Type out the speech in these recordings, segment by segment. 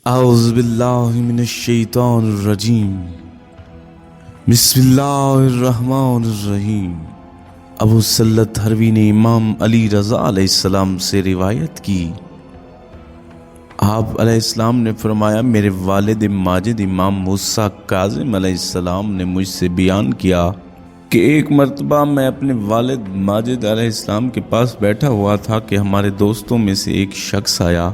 اعوذ باللہ من الشیطان الرجیم بسم اللہ الرحمن الرحیم۔ ابو سلط حروی نے امام علی رضا علیہ السلام سے روایت کی، آپ علیہ السلام نے فرمایا میرے والد ماجد امام موسیٰ کاظم علیہ السلام نے مجھ سے بیان کیا کہ ایک مرتبہ میں اپنے والد ماجد علیہ السلام کے پاس بیٹھا ہوا تھا کہ ہمارے دوستوں میں سے ایک شخص آیا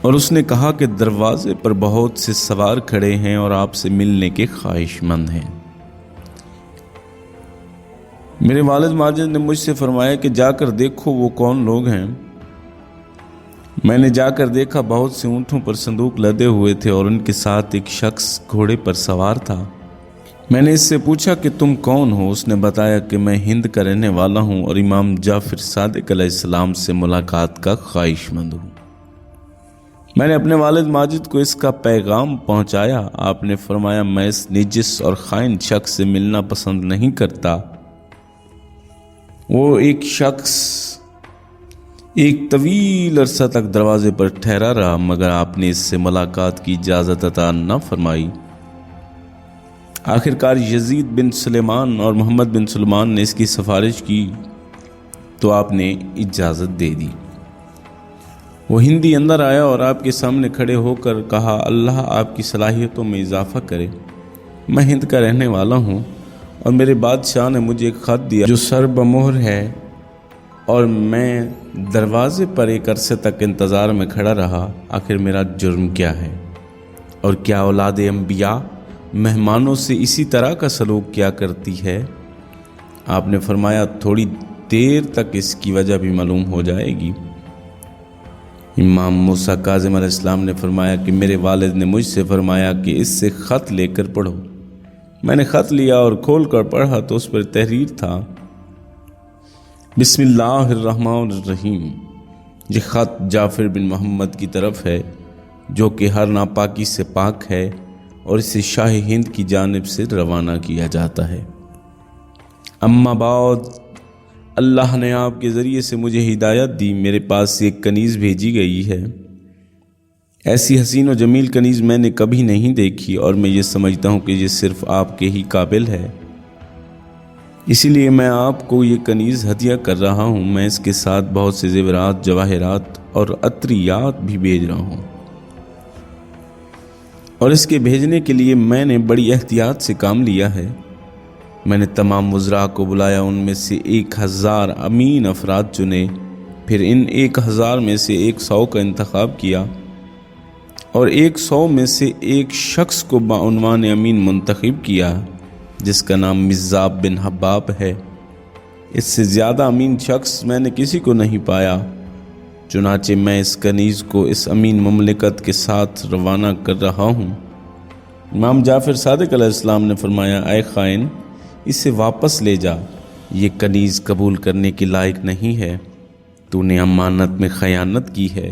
اور اس نے کہا کہ دروازے پر بہت سے سوار کھڑے ہیں اور آپ سے ملنے کے خواہش مند ہیں۔ میرے والد ماجد نے مجھ سے فرمایا کہ جا کر دیکھو وہ کون لوگ ہیں۔ میں نے جا کر دیکھا، بہت سے اونٹوں پر صندوق لدے ہوئے تھے اور ان کے ساتھ ایک شخص گھوڑے پر سوار تھا۔ میں نے اس سے پوچھا کہ تم کون ہو؟ اس نے بتایا کہ میں ہند کا رہنے والا ہوں اور امام جعفر صادق علیہ السلام سے ملاقات کا خواہش مند ہوں۔ میں نے اپنے والد ماجد کو اس کا پیغام پہنچایا۔ آپ نے فرمایا میں اس نجس اور خائن شخص سے ملنا پسند نہیں کرتا۔ وہ ایک شخص ایک طویل عرصہ تک دروازے پر ٹھہرا رہا مگر آپ نے اس سے ملاقات کی اجازت عطا نہ فرمائی۔ آخرکار یزید بن سلیمان اور محمد بن سلمان نے اس کی سفارش کی تو آپ نے اجازت دے دی۔ وہ ہندی اندر آیا اور آپ کے سامنے کھڑے ہو کر کہا، اللہ آپ کی صلاحیتوں میں اضافہ کرے، میں ہند کا رہنے والا ہوں اور میرے بادشاہ نے مجھے ایک خط دیا جو سر بمہر ہے اور میں دروازے پر ایک عرصے تک انتظار میں کھڑا رہا۔ آخر میرا جرم کیا ہے اور کیا اولاد انبیاء مہمانوں سے اسی طرح کا سلوک کیا کرتی ہے؟ آپ نے فرمایا تھوڑی دیر تک اس کی وجہ بھی معلوم ہو جائے گی۔ امام موسیٰ کاظم علیہ السلام نے فرمایا کہ میرے والد نے مجھ سے فرمایا کہ اس سے خط لے کر پڑھو۔ میں نے خط لیا اور کھول کر پڑھا تو اس پر تحریر تھا، بسم اللہ الرحمن الرحیم۔ یہ خط جعفر بن محمد کی طرف ہے جو کہ ہر ناپاکی سے پاک ہے اور اسے شاہ ہند کی جانب سے روانہ کیا جاتا ہے۔ اما بعد، اللہ نے آپ کے ذریعے سے مجھے ہدایت دی، میرے پاس ایک کنیز بھیجی گئی ہے۔ ایسی حسین و جمیل کنیز میں نے کبھی نہیں دیکھی اور میں یہ سمجھتا ہوں کہ یہ صرف آپ کے ہی قابل ہے، اسی لیے میں آپ کو یہ کنیز ہدیہ کر رہا ہوں۔ میں اس کے ساتھ بہت سے زیورات، جواہرات اور عطریات بھی بھیج رہا ہوں اور اس کے بھیجنے کے لیے میں نے بڑی احتیاط سے کام لیا ہے۔ میں نے تمام وزراء کو بلایا، ان میں سے 1000 امین افراد چنے، پھر ان 1000 میں سے 100 کا انتخاب کیا اور 100 میں سے ایک شخص کو بعنوان امین منتخب کیا جس کا نام مزاب بن حباب ہے۔ اس سے زیادہ امین شخص میں نے کسی کو نہیں پایا، چنانچہ میں اس کنیز کو اس امین مملکت کے ساتھ روانہ کر رہا ہوں۔ امام جعفر صادق علیہ السلام نے فرمایا، اے خائن، اسے واپس لے جا، یہ کنیز قبول کرنے کی لائق نہیں ہے، تو نے امانت میں خیانت کی ہے۔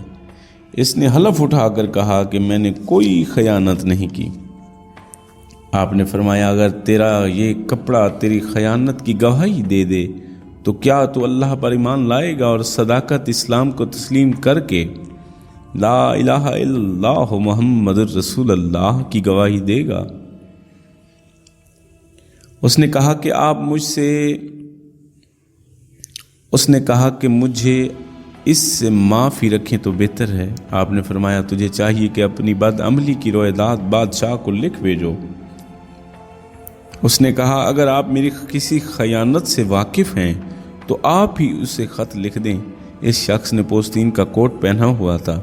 اس نے حلف اٹھا کر کہا کہ میں نے کوئی خیانت نہیں کی۔ آپ نے فرمایا اگر تیرا یہ کپڑا تیری خیانت کی گواہی دے دے تو کیا تو اللہ پر ایمان لائے گا اور صداقت اسلام کو تسلیم کر کے لا الہ الا اللہ محمد الرسول اللہ کی گواہی دے گا؟ اس نے کہا کہ مجھے اس سے معافی رکھیں تو بہتر ہے۔ آپ نے فرمایا تجھے چاہیے کہ اپنی بد عملی کی روایات بادشاہ کو لکھ بھیجو۔ اس نے کہا اگر آپ میری کسی خیانت سے واقف ہیں تو آپ ہی اسے خط لکھ دیں۔ اس شخص نے پوستین کا کوٹ پہنا ہوا تھا۔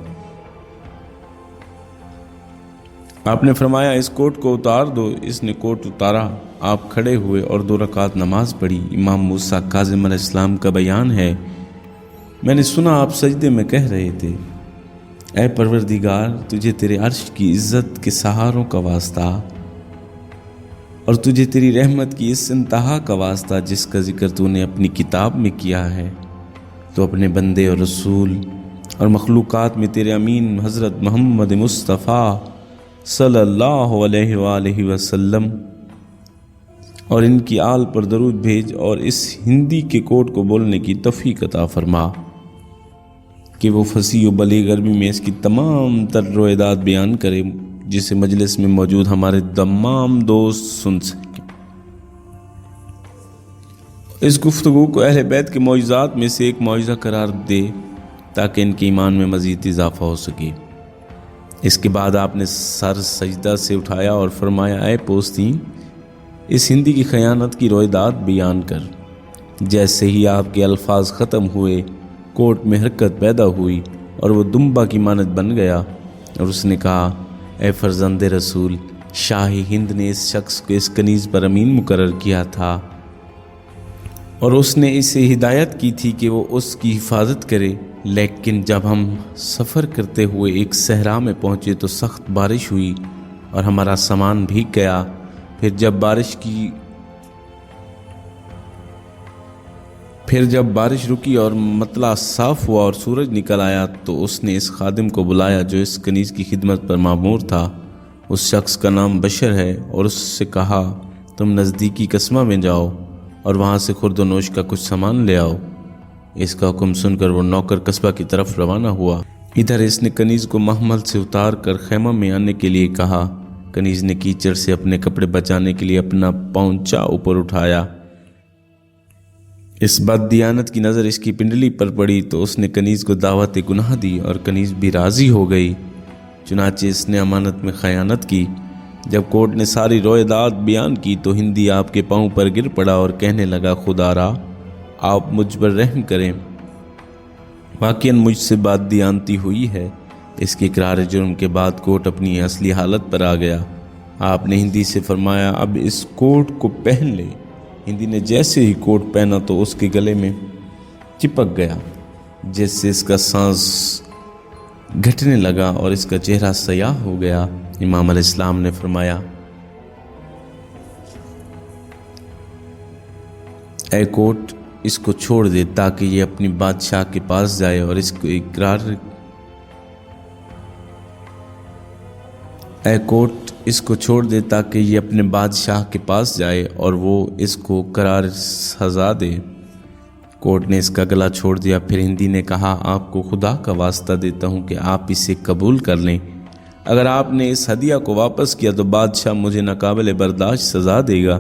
آپ نے فرمایا اس کوٹ کو اتار دو۔ اس نے کوٹ اتارا، آپ کھڑے ہوئے اور 2 رکعت نماز پڑھی۔ امام موسیٰ کاظم علیہ السلام کا بیان ہے، میں نے سنا آپ سجدے میں کہہ رہے تھے، اے پروردگار تجھے تیرے عرش کی عزت کے سہاروں کا واسطہ اور تجھے تیری رحمت کی اس انتہا کا واسطہ جس کا ذکر تو نے اپنی کتاب میں کیا ہے، تو اپنے بندے اور رسول اور مخلوقات میں تیرے امین حضرت محمد مصطفیٰ صلی اللہ علیہ وآلہ وسلم اور ان کی آل پر درود بھیج اور اس ہندی کے کوٹ کو بولنے کی توفیق عطا فرما۔ کہ وہ فصیح و بلیغ عربی میں اس کی تمام تر روایات بیان کرے جسے مجلس میں موجود ہمارے تمام دوست سن سکیں۔ اس گفتگو کو اہل بیت کے معجزات میں سے ایک معجزہ قرار دے تاکہ ان کے ایمان میں مزید اضافہ ہو سکے۔ اس کے بعد آپ نے سر سجدہ سے اٹھایا اور فرمایا، اے پوستین، اس ہندی کی خیانت کی روایات بیان کر۔ جیسے ہی آپ کے الفاظ ختم ہوئے، کوٹ میں حرکت پیدا ہوئی اور وہ دمبا کی مانند بن گیا، اور اس نے کہا، اے فرزند رسول، شاہ ہند نے اس شخص کو اس کنیز پر امین مقرر کیا تھا اور اس نے اسے ہدایت کی تھی کہ وہ اس کی حفاظت کرے، لیکن جب ہم سفر کرتے ہوئے ایک صحرا میں پہنچے تو سخت بارش ہوئی اور ہمارا سامان بھیگ گیا۔ پھر جب بارش رکی اور مطلع صاف ہوا اور سورج نکل آیا تو اس نے اس خادم کو بلایا جو اس کنیز کی خدمت پر مامور تھا۔ اس شخص کا نام بشر ہے، اور اس سے کہا، تم نزدیکی قصبہ میں جاؤ اور وہاں سے خورد و نوش کا کچھ سامان لے آؤ۔ اس کا حکم سن کر وہ نوکر قصبہ کی طرف روانہ ہوا۔ ادھر اس نے کنیز کو محمل سے اتار کر خیمہ میں آنے کے لیے کہا۔ کنیز نے کیچڑ سے اپنے کپڑے بچانے کے لیے اپنا پونچا اوپر اٹھایا۔ اس بد دیانت کی نظر اس کی پنڈلی پر پڑی تو اس نے کنیز کو دعوت گناہ دی اور کنیز بھی راضی ہو گئی۔ چنانچہ اس نے امانت میں خیانت کی۔ جب کوٹ نے ساری روایات بیان کی تو ہندی آپ کے پاؤں پر گر پڑا اور کہنے لگا، خدا را، آپ مجھ پر رحم کریں، واقعاً مجھ سے بات دیانتی ہوئی ہے۔ اس کے اقرار جرم کے بعد کوٹ اپنی اصلی حالت پر آ گیا۔ آپ نے ہندی سے فرمایا، اب اس کوٹ کو پہن لے۔ ہندی نے جیسے ہی کوٹ پہنا تو اس کے گلے میں چپک گیا، جس سے اس کا سانس گھٹنے لگا اور اس کا چہرہ سیاہ ہو گیا۔ امام علیہ السلام نے فرمایا، اے کوٹ، اس کو چھوڑ دے تاکہ یہ اپنی بادشاہ کے پاس جائے اور اس کو اپنے بادشاہ کے پاس جائے اور وہ اس کو قرار سزا دے۔ کوٹ نے اس کا گلا چھوڑ دیا۔ پھر ہندی نے کہا، آپ کو خدا کا واسطہ دیتا ہوں کہ آپ اسے قبول کر لیں۔ اگر آپ نے اس ہدیہ کو واپس کیا تو بادشاہ مجھے ناقابل برداشت سزا دے گا۔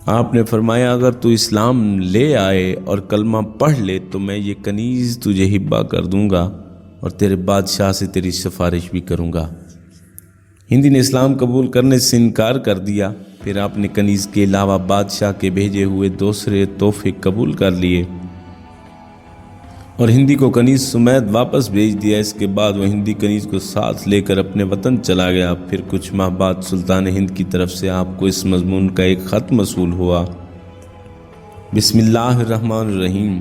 آپ نے فرمایا، اگر تو اسلام لے آئے اور کلمہ پڑھ لے تو میں یہ کنیز تجھے ہبہ کر دوں گا اور تیرے بادشاہ سے تیری سفارش بھی کروں گا۔ ہندی نے اسلام قبول کرنے سے انکار کر دیا۔ پھر آپ نے کنیز کے علاوہ بادشاہ کے بھیجے ہوئے دوسرے تحفے قبول کر لیے اور ہندی کو کنیز سمیت واپس بھیج دیا۔ اس کے بعد وہ ہندی کنیز کو ساتھ لے کر اپنے وطن چلا گیا۔ پھر کچھ ماہ بعد سلطان ہند کی طرف سے آپ کو اس مضمون کا ایک خط موصول ہوا، بسم اللہ الرحمن الرحیم،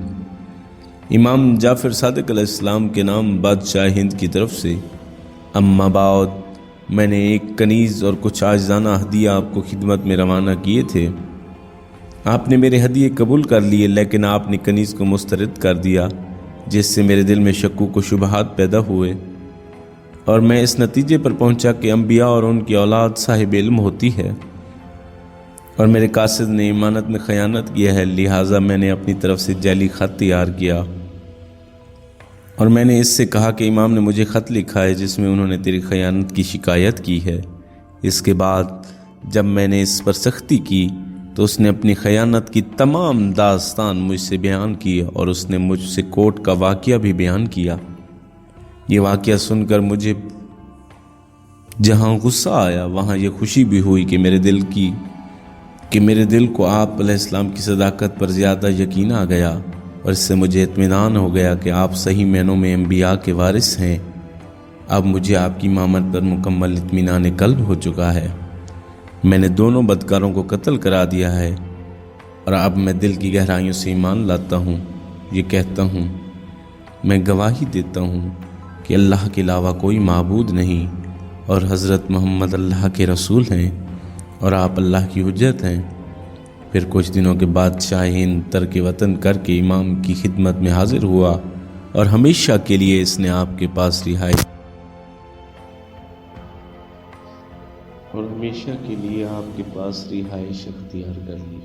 امام جعفر صادق علیہ السلام کے نام بادشاہ ہند کی طرف سے۔ اما بعد، میں نے ایک کنیز اور کچھ عاجزانہ ہدیہ آپ کو خدمت میں روانہ کیے تھے۔ آپ نے میرے ہدیے قبول کر لیے، لیکن آپ نے کنیز کو مسترد کر دیا، جس سے میرے دل میں شکوک و شبہات پیدا ہوئے اور میں اس نتیجے پر پہنچا کہ انبیاء اور ان کی اولاد صاحب علم ہوتی ہے اور میرے قاصد نے امانت میں خیانت کیا ہے، لہٰذا میں نے اپنی طرف سے جعلی خط تیار کیا اور میں نے اس سے کہا کہ امام نے مجھے خط لکھا ہے جس میں انہوں نے تیری خیانت کی شکایت کی ہے۔ اس کے بعد جب میں نے اس پر سختی کی تو اس نے اپنی خیانت کی تمام داستان مجھ سے بیان کی اور اس نے مجھ سے کوٹ کا واقعہ بھی بیان کیا۔ یہ واقعہ سن کر مجھے جہاں غصہ آیا وہاں یہ خوشی بھی ہوئی کہ میرے دل کو آپ علیہ السلام کی صداقت پر زیادہ یقین آ گیا اور اس سے مجھے اطمینان ہو گیا کہ آپ صحیح معنوں میں انبیاء کے وارث ہیں۔ اب مجھے آپ کی امامت پر مکمل اطمینان قلب ہو چکا ہے۔ میں نے دونوں بدکاروں کو قتل کرا دیا ہے اور اب میں دل کی گہرائیوں سے ایمان لاتا ہوں، یہ کہتا ہوں، میں گواہی دیتا ہوں کہ اللہ کے علاوہ کوئی معبود نہیں اور حضرت محمد اللہ کے رسول ہیں اور آپ اللہ کی حجت ہیں۔ پھر کچھ دنوں کے بعد شاہ ہند ترک وطن کر کے امام کی خدمت میں حاضر ہوا اور ہمیشہ کے لیے اس نے آپ کے پاس رہائش اختیار کر لی۔